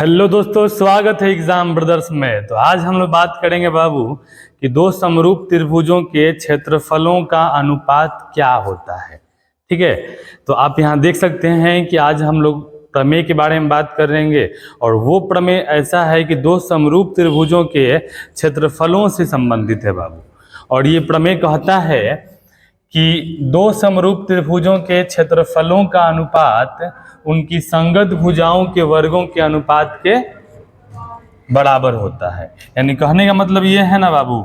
Hello दोस्तों, स्वागत है एग्जाम ब्रदर्स में। तो आज हम लोग बात करेंगे बाबू कि दो समरूप त्रिभुजों के क्षेत्रफलों का अनुपात क्या होता है। ठीक है, तो आप यहाँ देख सकते हैं कि आज हम लोग प्रमेय के बारे में बात करेंगे और वो प्रमेय ऐसा है कि दो समरूप त्रिभुजों के क्षेत्रफलों से संबंधित है बाबू। और ये प्रमेय कहता है कि दो समरूप त्रिभुजों के क्षेत्रफलों का अनुपात उनकी संगत भुजाओं के वर्गों के अनुपात के बराबर होता है। यानी कहने का मतलब ये है ना बाबू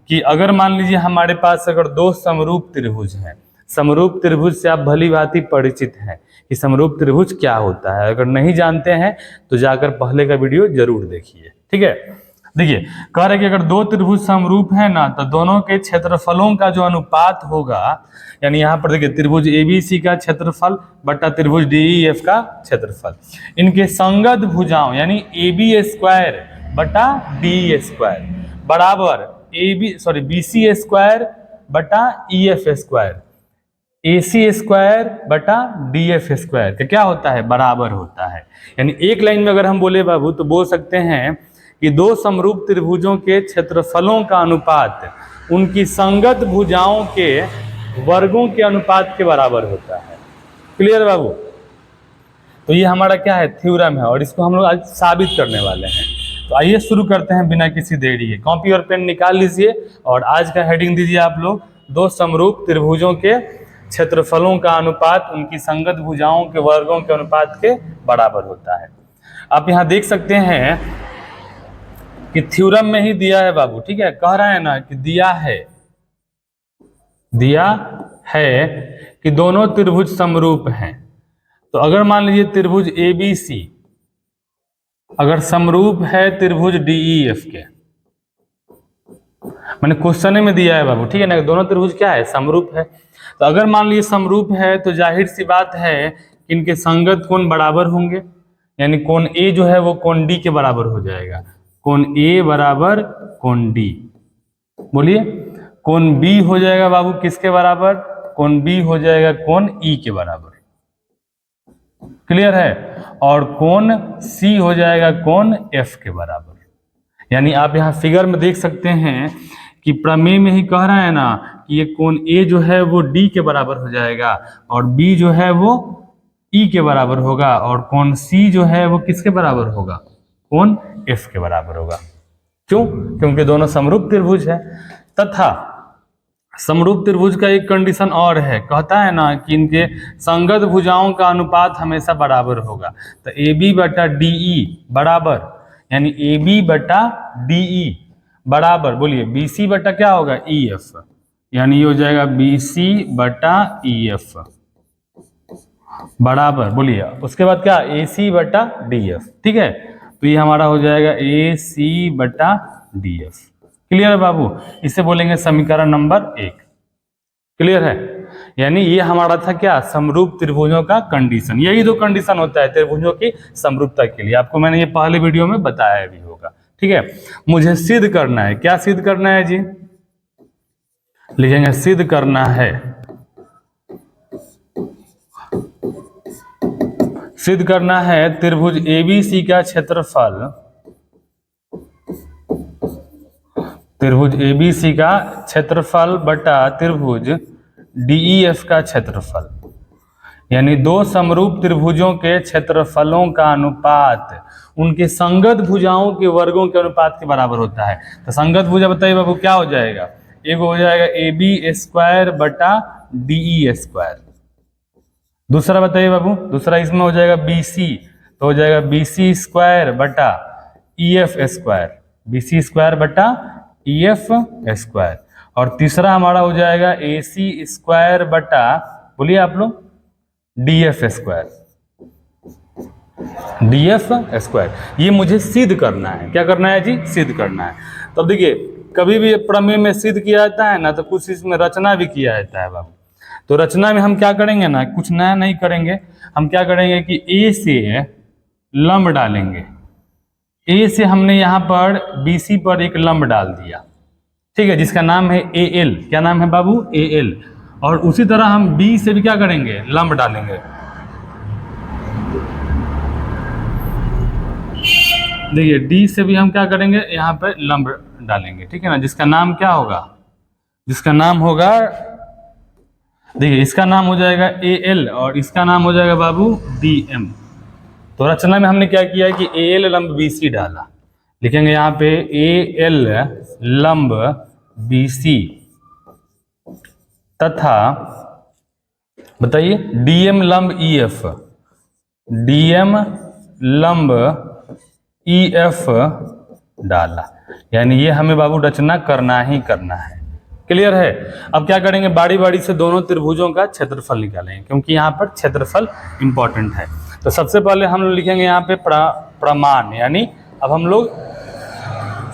कि अगर मान लीजिए हमारे पास अगर दो समरूप त्रिभुज हैं, समरूप त्रिभुज से आप भली भांति परिचित हैं कि समरूप त्रिभुज क्या होता है। अगर नहीं जानते हैं तो जाकर पहले का वीडियो जरूर देखिए। ठीक है, देखिए कह रहे कि अगर दो त्रिभुज समरूप है ना तो दोनों के क्षेत्रफलों का जो अनुपात होगा, यानी यहाँ पर देखिए त्रिभुज ABC का क्षेत्रफल बटा त्रिभुज DEF का क्षेत्रफल, इनके संगत भुजाओं यानी AB स्क्वायर बटा DE स्क्वायर बराबर BC स्क्वायर बटा EF स्क्वायर AC स्क्वायर बटा DF स्क्वायर का क्या होता है, बराबर होता है। यानी एक लाइन में अगर हम बोले बाबू तो बोल सकते हैं कि दो समरूप त्रिभुजों के क्षेत्रफलों का अनुपात उनकी संगत भुजाओं के वर्गों के अनुपात के बराबर होता है। क्लियर बाबू? तो ये हमारा क्या है, थ्योरम है और इसको हम लोग आज साबित करने वाले हैं। तो आइए शुरू करते हैं बिना किसी देरी के। कॉपी और पेन निकाल लीजिए और आज का हेडिंग दीजिए आप लोग, दो समरूप त्रिभुजों के क्षेत्रफलों का अनुपात उनकी संगत भुजाओं के वर्गों के अनुपात के बराबर होता है। आप यहाँ देख सकते हैं कि थ्योरम में ही दिया है बाबू। ठीक है, कह रहा है ना कि दिया है कि दोनों त्रिभुज समरूप हैं। तो अगर मान लीजिए त्रिभुज ABC अगर समरूप है त्रिभुज DEF के, मैंने क्वेश्चन में दिया है बाबू, ठीक है ना, दोनों त्रिभुज क्या है, समरूप है। तो अगर मान लीजिए समरूप है तो जाहिर सी बात है कि इनके संगत कोण बराबर होंगे, यानी कोण A जो है वो कोण D के बराबर हो जाएगा। कोण A बराबर कोण D, बोलिए कोण B हो जाएगा बाबू किसके बराबर, कोण B हो जाएगा कोण E के बराबर। क्लियर है? और कोण C हो जाएगा कोण F के बराबर। यानी आप यहाँ फिगर में देख सकते हैं कि प्रमेय में ही कह रहा है ना कि ये कोण A जो है वो D के बराबर हो जाएगा और B जो है वो E के बराबर होगा और कोण C जो है वो किसके बराबर होगा, कोण F के बराबर होगा। क्यों? क्योंकि दोनों समरूप त्रिभुज है। तथा समरूप त्रिभुज का एक कंडीशन और है, कहता है ना कि इनके संगत भुजाओं का अनुपात हमेशा बराबर होगा। तो AB बटा DE बराबर, यानी AB बटा DE बराबर, बोलिए BC बटा क्या होगा, EF, यानी ये हो जाएगा BC बटा EF बराबर, बोलिए उसके बाद क्या, AC बटा DF। ठीक है, तो ये हमारा हो जाएगा AC बटा DF। क्लियर है बाबू? इसे बोलेंगे समीकरण नंबर 1। क्लियर है? यानी ये हमारा था क्या, समरूप त्रिभुजों का कंडीशन। यही दो कंडीशन होता है त्रिभुजों की समरूपता के लिए, आपको मैंने ये पहले वीडियो में बताया भी होगा। ठीक है, मुझे सिद्ध करना है, क्या सिद्ध करना है जी, लिखेंगे सिद्ध करना है, सिद्ध करना है त्रिभुज ABC का क्षेत्रफल, त्रिभुज ABC का क्षेत्रफल बटा त्रिभुज DEF का क्षेत्रफल, यानी दो समरूप त्रिभुजों के क्षेत्रफलों का अनुपात उनके संगत भुजाओं के वर्गों के अनुपात के बराबर होता है। तो संगत भुजा बताइए बाबू क्या हो जाएगा, एक हो जाएगा AB स्क्वायर बटा DE स्क्वायर, दूसरा बताइए बाबू, दूसरा इसमें हो जाएगा BC, तो हो जाएगा BC स्क्वायर बटा EF स्क्वायर, BC स्क्वायर बटा EF स्क्वायर, और तीसरा हमारा हो जाएगा AC स्क्वायर बटा, बोलिए आप लोग, DF स्क्वायर, DF स्क्वायर। ये मुझे सिद्ध करना है, क्या करना है जी, सिद्ध करना है। तो देखिए कभी भी प्रमेय में सिद्ध किया जाता है ना तो कुछ इसमें रचना भी किया जाता है बाबू। तो रचना में हम क्या करेंगे ना, कुछ नया नहीं करेंगे, हम क्या करेंगे कि A से लंब डालेंगे, A से हमने यहाँ पर BC पर एक लंब डाल दिया, ठीक है, जिसका नाम है AL। क्या नाम है बाबू, AL। और उसी तरह हम B से भी क्या करेंगे, लंब डालेंगे। देखिए डी से भी हम क्या करेंगे, यहाँ पे लंब डालेंगे, ठीक है ना, जिसका नाम क्या होगा, जिसका नाम होगा, देखिए इसका नाम हो जाएगा ए एल और इसका नाम हो जाएगा बाबू डी एम। तो रचना में हमने क्या किया है कि ए एल लंब बी सी डाला, लिखेंगे यहाँ पे ए एल लंब बी सी तथा बताइए डीएम लंब ई एफ, डीएम लंब ई एफ डाला, यानी ये हमें बाबू रचना करना ही करना है। क्लियर है। अब क्या करेंगे, बारी बारी से दोनों त्रिभुजों का क्षेत्रफल निकालेंगे, क्योंकि यहाँ पर क्षेत्रफल इंपॉर्टेंट है। तो सबसे पहले हम लोग लिखेंगे यहाँ पे प्रमाण, यानी अब हम लोग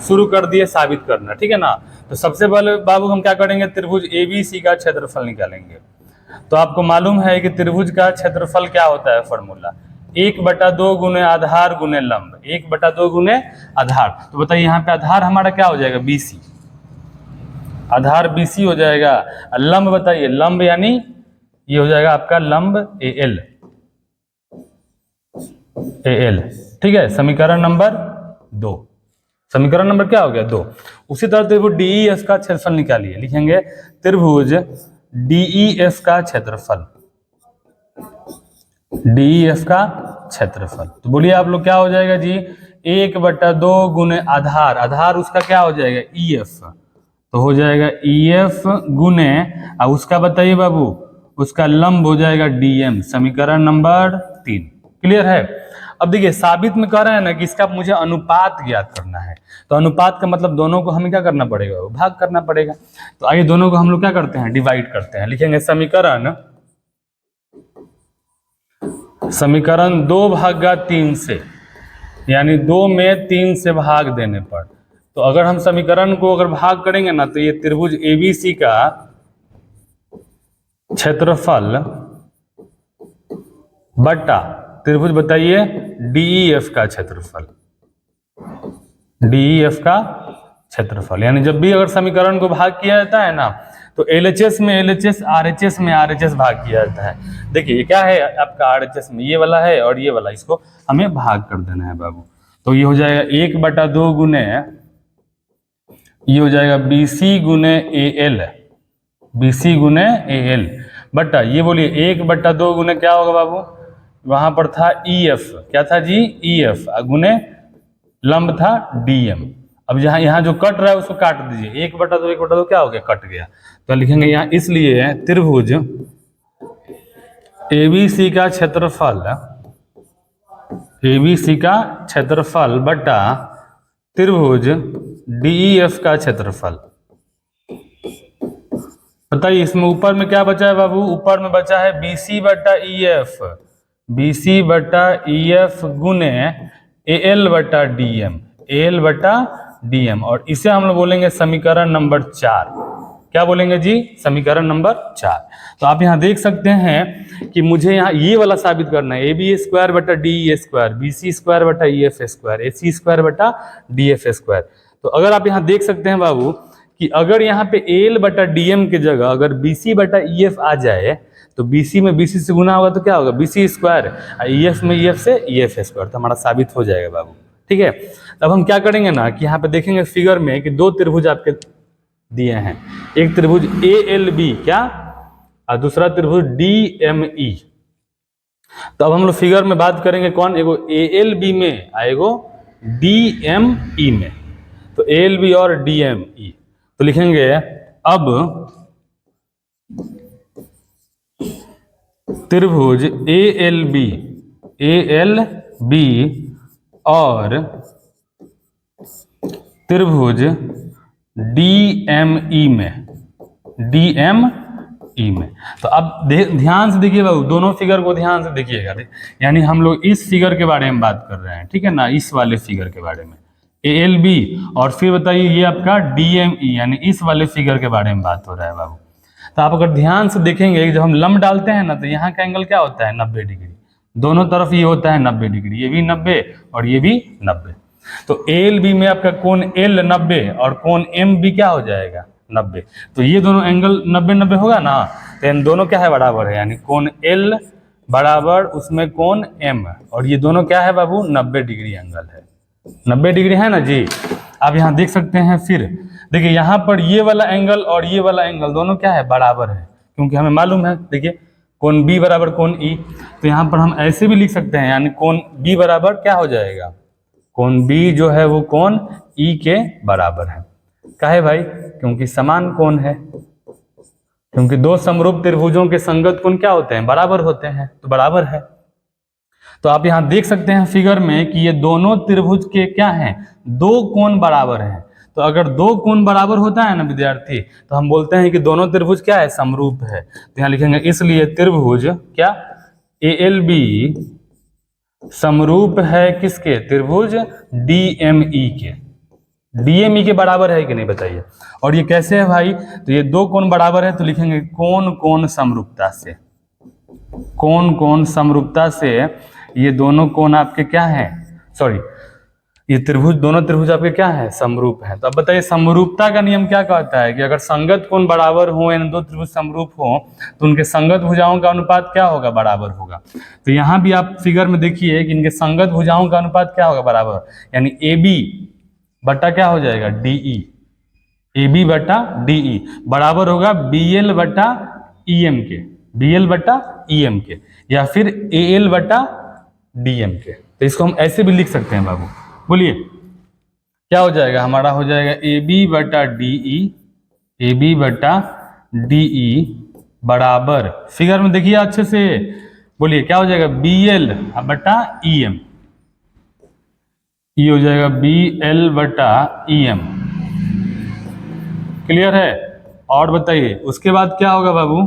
शुरू कर दिए साबित करना, ठीक है ना। तो सबसे पहले बाबू हम क्या करेंगे, त्रिभुज एबीसी का क्षेत्रफल निकालेंगे। तो आपको मालूम है कि त्रिभुज का क्षेत्रफल क्या होता है, फॉर्मूला 1/2 गुने आधार गुने लंब, 1/2 गुने आधार। तो बताइए यहाँ पे आधार हमारा क्या हो जाएगा, बीसी, आधार बीसी हो जाएगा। लंब बताइए, लंब यानी ये हो जाएगा आपका लंब ए एल, ठीक है। समीकरण नंबर 2, समीकरण नंबर क्या हो गया, 2। उसी तरह त्रिभुज डीईएफ का क्षेत्रफल निकालिए, लिखेंगे त्रिभुज डीईएफ का क्षेत्रफल, डीईएफ का क्षेत्रफल। तो बोलिए आप लोग क्या हो जाएगा जी, 1/2 गुने आधार, आधार उसका क्या हो जाएगा ईएफ, तो हो जाएगा ईएफ गुने, अब उसका बताइए बाबू, उसका लंब हो जाएगा डीएम, समीकरण नंबर 3। क्लियर है। अब देखिए साबित में कह रहे हैं ना कि इसका मुझे अनुपात ज्ञात करना है, तो अनुपात का मतलब दोनों को हमें क्या करना पड़ेगा, भाग करना पड़ेगा। तो आइए दोनों को हम लोग क्या करते हैं, डिवाइड करते हैं। लिखेंगे समीकरण 2/3 से, यानी 2 में 3 से भाग देने पर। तो अगर हम समीकरण को अगर भाग करेंगे ना, तो ये त्रिभुज एबीसी का क्षेत्रफल बटा त्रिभुज बताइए डीईएफ का क्षेत्रफल, डीईएफ का क्षेत्रफल, यानी जब भी अगर समीकरण को भाग किया जाता है ना, तो एलएचएस में एलएचएस, आरएचएस में आरएचएस भाग किया जाता है। देखिए ये क्या है आपका आरएचएस में, ये वाला है और ये वाला, इसको हमें भाग कर देना है बाबू। तो ये हो जाएगा 1/2 गुने, ये हो जाएगा बीसी गुने ए एल, बीसी गुने ए एल बटा, ये बोलिए 1/2 गुने क्या होगा बाबू, वहां पर था ईएफ, क्या था जी ईएफ, गुने लंब था डीएम। अब जहां यहाँ जो कट रहा है उसको काट दीजिए, 1/2 क्या हो गया, कट गया। तो लिखेंगे यहाँ, इसलिए त्रिभुज एबीसी का क्षेत्रफल, एबीसी का क्षेत्रफल बटा त्रिभुज डीईएफ का क्षेत्रफल। बताइए इसमें ऊपर में क्या बचा है बाबू, ऊपर में बचा है बीसी बटा ईएफ, बीसी बटा ईएफ गुने एएल बटा डीएम, एएल बटा डीएम, और इसे हम लोग बोलेंगे समीकरण नंबर 4। क्या बोलेंगे जी, समीकरण नंबर 4। तो आप यहाँ देख सकते हैं कि मुझे यहाँ ये वाला साबित करना है, ए बी स्क्वायर बटा D E square, B C square बटा E F square, A C square बटा डी एफ स्क्वायर। तो अगर आप यहाँ देख सकते हैं बाबू कि अगर यहाँ पे एल बटा डीएम की जगह अगर बी सी बटा ई एफ आ जाए, तो बीसी में बीसी से गुना होगा तो क्या होगा, बीसी स्क्वायर, ईएफ में ईएफ से ईएफ स्क्वायर, तो हमारा साबित हो जाएगा बाबू। ठीक है। अब हम क्या करेंगे ना कि यहाँ पे देखेंगे फिगर में कि 2 त्रिभुज आपके दिए हैं, एक त्रिभुज ए एल बी क्या, और दूसरा त्रिभुज डी एम ई। तो अब हम लोग फिगर में बात करेंगे कौन, एगो ए एल बी में और एगो डी एम ई में। तो ए एल बी और डी एम ई, तो लिखेंगे अब त्रिभुज ए एल बी और त्रिभुज डी एम ई में, तो अब ध्यान से देखिए बाबू, दोनों फिगर को ध्यान से देखिएगा। यानी हम लोग इस फिगर के बारे में बात कर रहे हैं, ठीक है ना, इस वाले फिगर के बारे में ए एल बी, और फिर बताइए ये आपका डी एम ई, यानी इस वाले फिगर के बारे में बात हो रहा है बाबू। तो आप अगर ध्यान से देखेंगे जब हम लंब डालते हैं ना, तो यहाँ का एंगल क्या होता है, 90 डिग्री, दोनों तरफ ये होता है 90 डिग्री, ये भी 90 और ये भी 90। तो एल बी में आपका कोण एल 90 और कोण एम बी क्या हो जाएगा 90। तो ये दोनों एंगल 90-90 होगा ना, तो इन दोनों क्या है, बराबर है, यानी कोण एल बराबर उसमें कोण एम, और ये दोनों क्या है बाबू 90 डिग्री एंगल है। 90 डिग्री है ना जी। आप यहाँ देख सकते हैं। फिर देखिए यहाँ पर ये वाला एंगल और ये वाला एंगल दोनों क्या है, बराबर है, क्योंकि हमें मालूम है। देखिए कोण बी बराबर कोण ई, तो यहाँ पर हम ऐसे भी लिख सकते हैं, यानी कोण बी बराबर क्या हो जाएगा, कोण बी जो है वो कोण ई के बराबर है। काहे भाई, क्योंकि समान कोण है, क्योंकि दो समरूप त्रिभुजों के संगत कोण क्या होते हैं, बराबर होते हैं, तो बराबर है। तो आप यहाँ देख सकते हैं फिगर में कि ये दोनों त्रिभुज के क्या हैं, दो कोण बराबर हैं। तो अगर दो कोण बराबर होता है ना विद्यार्थी, तो हम बोलते हैं कि दोनों त्रिभुज क्या है, समरूप है। तो यहाँ लिखेंगे इसलिए त्रिभुज क्या, ALB समरूप है किसके, त्रिभुज DME के। DME के बराबर है कि नहीं बताइए। और ये कैसे है भाई, तो ये दो कोण बराबर है, तो लिखेंगे कोण कोण समरूपता से। कोण कोण समरूपता से ये दोनों कोण आपके क्या हैं, सॉरी ये त्रिभुज, दोनों त्रिभुज आपके क्या है, समरूप है। तो अब बताइए समरूपता का नियम क्या कहता है कि अगर संगत कोण बराबर हो, यानी दो त्रिभुज समरूप हो, तो उनके संगत भुजाओं का अनुपात क्या होगा, बराबर होगा। तो यहाँ भी आप फिगर में देखिए कि इनके संगत भुजाओं का अनुपात क्या होगा, बराबर, यानी AB बटा क्या हो जाएगा, DE, AB बटा DE बराबर होगा BL बटा EM के, BL बटा EM के, या फिर AL बटा DM के। तो इसको हम ऐसे भी लिख सकते हैं बाबू, बोलिए क्या हो जाएगा, हमारा हो जाएगा AB बटा DE, AB बटा DE बराबर, फिगर में देखिए अच्छे से, बोलिए क्या हो जाएगा, BL बटा EM, ये हो जाएगा BL बटा EM। क्लियर है। और बताइए उसके बाद क्या होगा बाबू,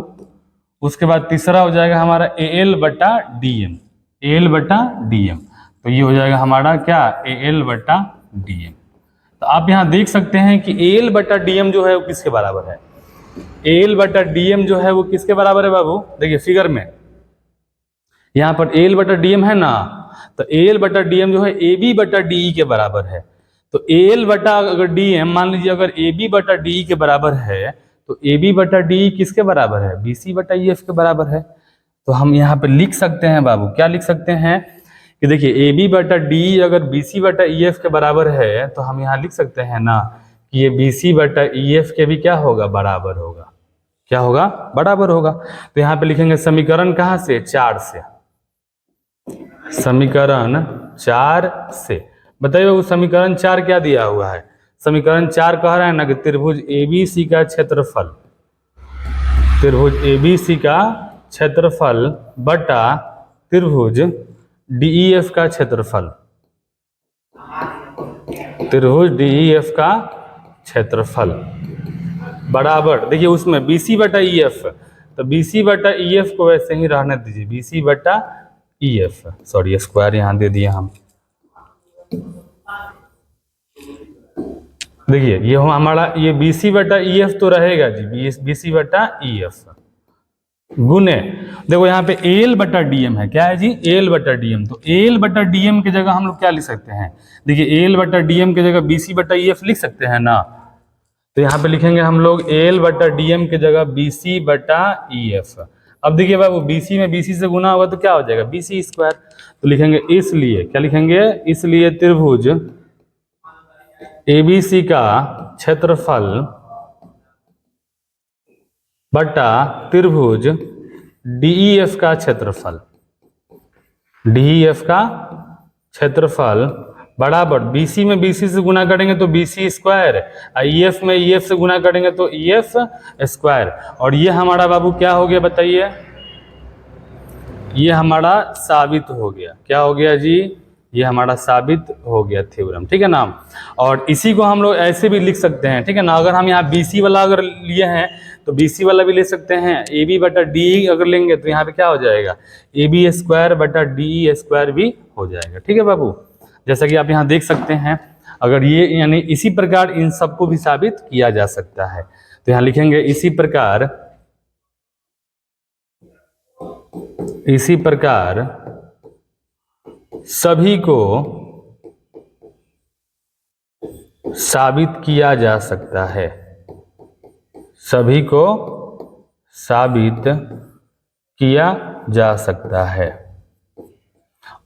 उसके बाद तीसरा हो जाएगा हमारा AL बटा DM, AL बटा DM। तो ये हो जाएगा हमारा क्या, AL बटा DM। तो आप यहाँ देख सकते हैं कि AL बटा DM जो है वो किसके बराबर है, AL बटा DM जो है वो किसके बराबर है बाबू, देखिए फिगर में यहाँ पर AL बटा DM है ना, तो AL बटा DM जो है AB बटा DE के बराबर है। तो AL बटा अगर DM, मान लीजिए अगर AB बटा DE के बराबर है, तो AB बटा DE किसके बराबर है, BC बटा EF के बराबर है। तो हम यहाँ पे लिख सकते हैं बाबू, क्या लिख सकते हैं कि देखिए AB बटा DE अगर BC बटा EF के बराबर है, तो हम यहाँ लिख सकते हैं ना कि ये BC बटा EF के भी क्या होगा, बराबर होगा, क्या होगा, बराबर होगा। तो यहाँ पे लिखेंगे समीकरण कहाँ से, 4 से, समीकरण 4 से। बताइए वो समीकरण 4 क्या दिया हुआ है, समीकरण 4 कह रहा है ना कि त्रिभुज ABC का क्षेत्रफल, त्रिभुज ABC का क्षेत्रफल बटा त्रिभुज DEF का क्षेत्रफल, त्रिभुज DEF का क्षेत्रफल बराबर, देखिए उसमें BC बटा EF, तो BC बटा EF को वैसे ही रहने दीजिए, BC बटा EF, सॉरी स्क्वायर यहाँ दे दिया हम। देखिए ये हो हमारा, ये BC बटा EF तो रहेगा जी, BC बटा EF गुने, देखो यहाँ पे AL बटा DM है, क्या है जी, AL बटा DM। तो AL बटा DM की जगह हम लोग क्या लिख सकते हैं, देखिए AL बटा DM की जगह BC बटा EF लिख सकते हैं ना। तो यहाँ पे लिखेंगे हम लोग AL बटा DM की जगह BC बटा EF। अब देखिए बाबू BC में BC से गुना होगा तो क्या हो जाएगा, BC स्क्वायर। तो लिखेंगे इसलिए, क्या लिखेंगे, इसलिए त्रिभुज ABC का क्षेत्रफल बटा त्रिभुज DEF का क्षेत्रफल, DEF का क्षेत्रफल बराबर BC में BC से गुना करेंगे तो BC स्क्वायर, EF में EF से गुना करेंगे तो EF स्क्वायर। और ये हमारा बाबू क्या हो गया बताइए, ये हमारा साबित हो गया, क्या हो गया जी, ये हमारा साबित हो गया थ्योरम, ठीक है ना। और इसी को हम लोग ऐसे भी लिख सकते हैं, ठीक है ना। अगर हम यहाँ BC वाला अगर लिए हैं तो BC वाला भी ले सकते हैं, AB बटा DE अगर लेंगे तो यहाँ पे क्या हो जाएगा, AB स्क्वायर बटा DE स्क्वायर भी हो जाएगा, ठीक है बाबू। जैसा कि आप यहाँ देख सकते हैं, अगर ये यानी इसी प्रकार इन सबको भी साबित किया जा सकता है। तो यहाँ लिखेंगे इसी प्रकार, इसी प्रकार सभी को साबित किया जा सकता है, सभी को साबित किया जा सकता है।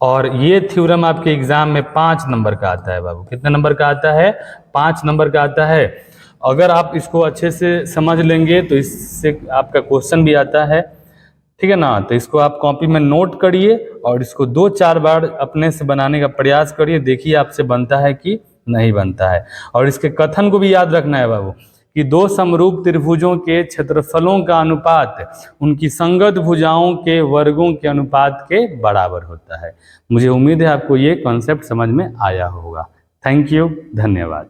और ये थ्योरम आपके एग्जाम में 5 नंबर का आता है बाबू। कितने नंबर का आता है? 5 नंबर का आता है। अगर आप इसको अच्छे से समझ लेंगे तो इससे आपका क्वेश्चन भी आता है, ठीक है ना। तो इसको आप कॉपी में नोट करिए और इसको 2-4 बार अपने से बनाने का प्रयास करिए, देखिए आपसे बनता है कि नहीं बनता है। और इसके कथन को भी याद रखना है बाबू कि दो समरूप त्रिभुजों के क्षेत्रफलों का अनुपात उनकी संगत भुजाओं के वर्गों के अनुपात के बराबर होता है। मुझे उम्मीद है आपको ये कॉन्सेप्ट समझ में आया होगा। थैंक यू, धन्यवाद।